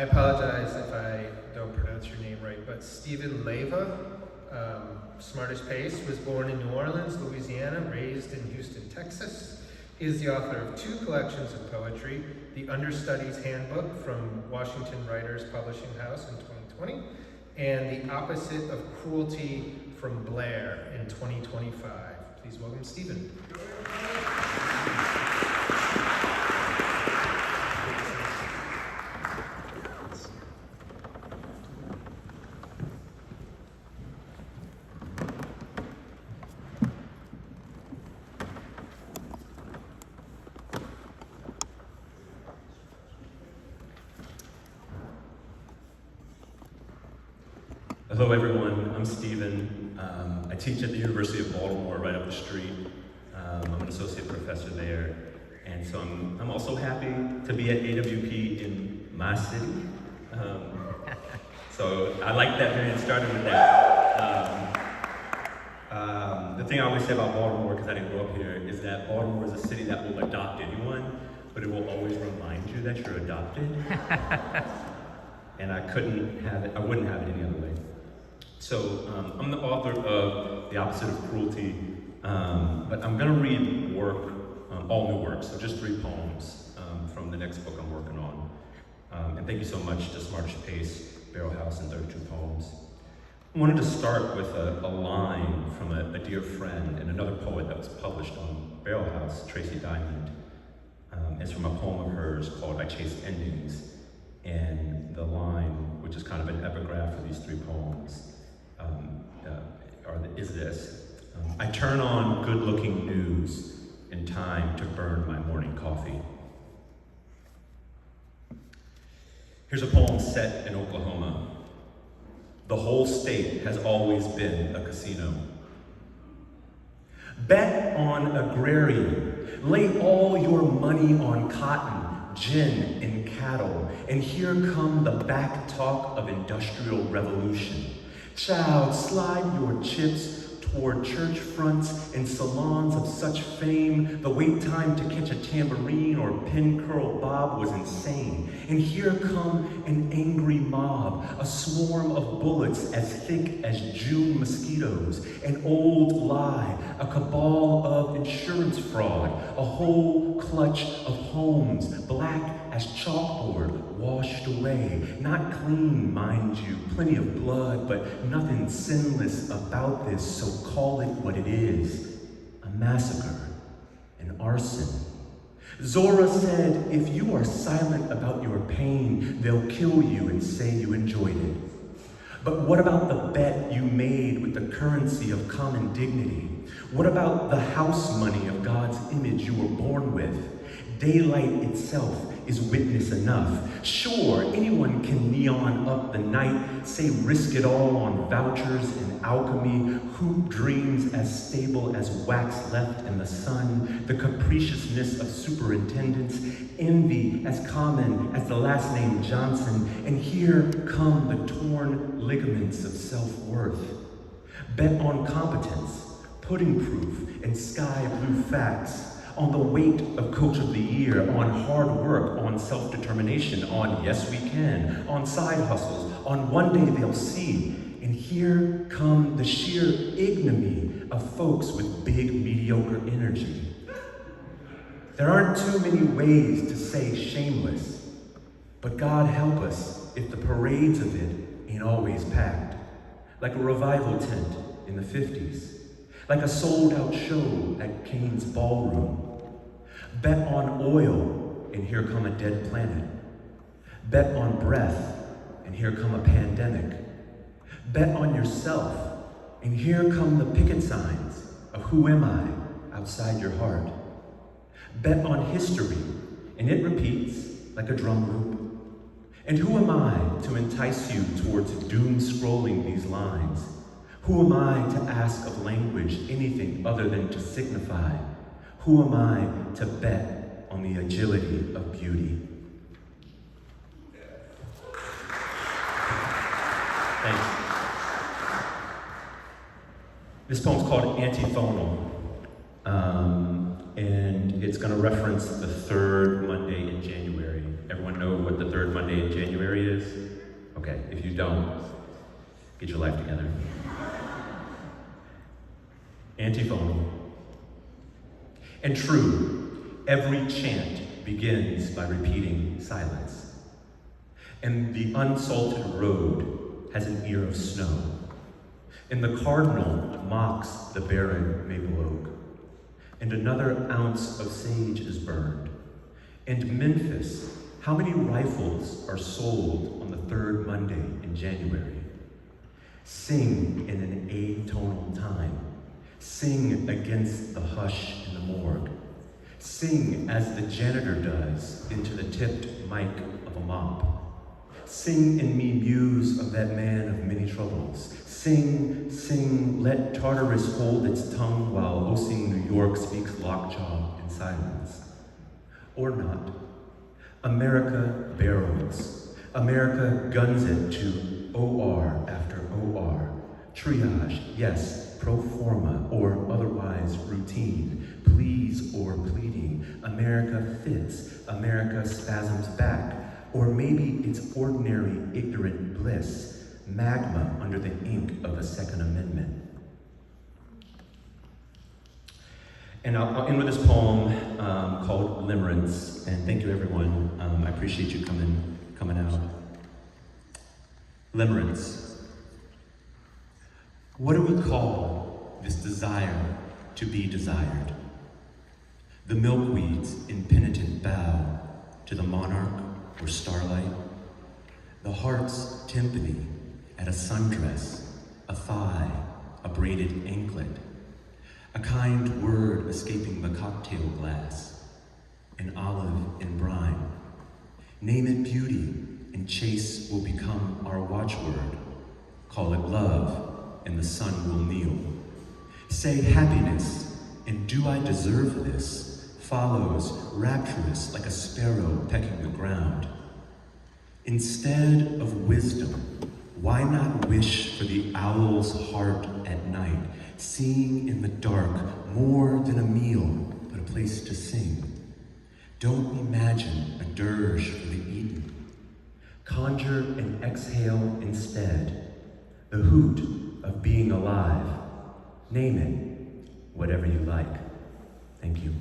apologize if I don't pronounce your name right, but Stephen Leyva, Smartish Pace, was born in New Orleans, Louisiana, raised in Houston, Texas. He is the author of 2 collections of poetry, the Understudy's Handbook from Washington Writers Publishing House in 2020, and the Opposite of Cruelty from Blair in 2025. Please welcome Stephen. Hello everyone, I'm Stephen. I teach at the University of Baltimore right up the street. I'm an associate professor there. And so I'm also happy to be at AWP in my city. So I like that man started with that. The thing I always say about Baltimore, because I didn't grow up here, is that Baltimore is a city that will adopt anyone, but it will always remind you that you're adopted. And I wouldn't have it any other way. So I'm the author of The Opposite of Cruelty, but I'm gonna read work, all new works, so just 3 poems from the next book I'm working on. And thank you so much to Smartish Pace, Barrel House, and 32 Poems. I wanted to start with a line from a dear friend and another poet that was published on Barrel House, Tracy Diamond. It's from a poem of hers called I Chase Endings. And the line, which is kind of an epigraph for these 3 poems, is this. I turn on good-looking news in time to burn my morning coffee. Here's a poem set in Oklahoma. The whole state has always been a casino. Bet on agrarian. Lay all your money on cotton, gin, and cattle, and here come the back talk of industrial revolution. Child, slide your chips toward church fronts and salons of such fame. The wait time to catch a tambourine or pin curl bob was insane. And here come an angry mob, a swarm of bullets as thick as June mosquitoes, an old lie, a cabal of insurance fraud, a whole clutch of homes, black as chalkboard, washed away. Not clean, mind you, plenty of blood, but nothing sinless about this, so call it what it is. A massacre, an arson. Zora said, if you are silent about your pain, they'll kill you and say you enjoyed it. But what about the bet you made with the currency of common dignity? What about the house money of God's image you were born with? Daylight itself is witness enough. Sure, anyone can neon up the night, say risk it all on vouchers and alchemy, hoop dreams as stable as wax left in the sun, the capriciousness of superintendents, envy as common as the last name Johnson, and here come the torn ligaments of self-worth. Bet on competence, pudding proof, and sky blue facts, on the weight of Coach of the Year, on hard work, on self-determination, on yes we can, on side hustles, on one day they'll see. And here come the sheer ignominy of folks with big mediocre energy. There aren't too many ways to say shameless, but God help us if the parades of it ain't always packed. Like a revival tent in the 50s. Like a sold-out show at Kane's Ballroom. Bet on oil, and here come a dead planet. Bet on breath, and here come a pandemic. Bet on yourself, and here come the picket signs of who am I outside your heart. Bet on history, and it repeats like a drum loop. And who am I to entice you towards doom scrolling these lines? Who am I to ask of language anything other than to signify? Who am I to bet on the agility of beauty? Thanks. This poem's called Antiphonal, and it's going to reference the third Monday in January. Everyone know what the third Monday in January is? you don't, get your life together. Antiphony. And true, every chant begins by repeating silence. And the unsalted road has an ear of snow. And the cardinal mocks the barren maple oak. And another ounce of sage is burned. And Memphis, how many rifles are sold on the third Monday in January? Sing in an atonal time. Sing against the hush in the morgue. Sing as the janitor does into the tipped mic of a mop. Sing in me muse of that man of many troubles. Sing, sing, let Tartarus hold its tongue while Osing New York speaks lockjaw in silence. Or not. America barrels. America guns it to OR after OR. Triage, yes, pro forma or otherwise routine. Please or pleading. America fits. America spasms back. Or maybe it's ordinary ignorant bliss, magma under the ink of the Second Amendment. And I'll end with this poem called Limerence, and thank you everyone. I appreciate you coming out. Limerence. What do we call this desire to be desired? The milkweed's impenitent bow to the monarch or starlight, the heart's timpani at a sundress, a thigh, a braided anklet, a kind word escaping the cocktail glass, an olive in brine. Name it beauty, and chase will become our watchword. Call it love, and the sun will kneel. Say happiness, and do I deserve this? Follows rapturous like a sparrow pecking the ground. Instead of wisdom, why not wish for the owl's heart at night, seeing in the dark more than a meal, but a place to sing? Don't imagine a dirge for the Eden. Conjure and exhale instead, the hoot of being alive. Name it, whatever you like. Thank you.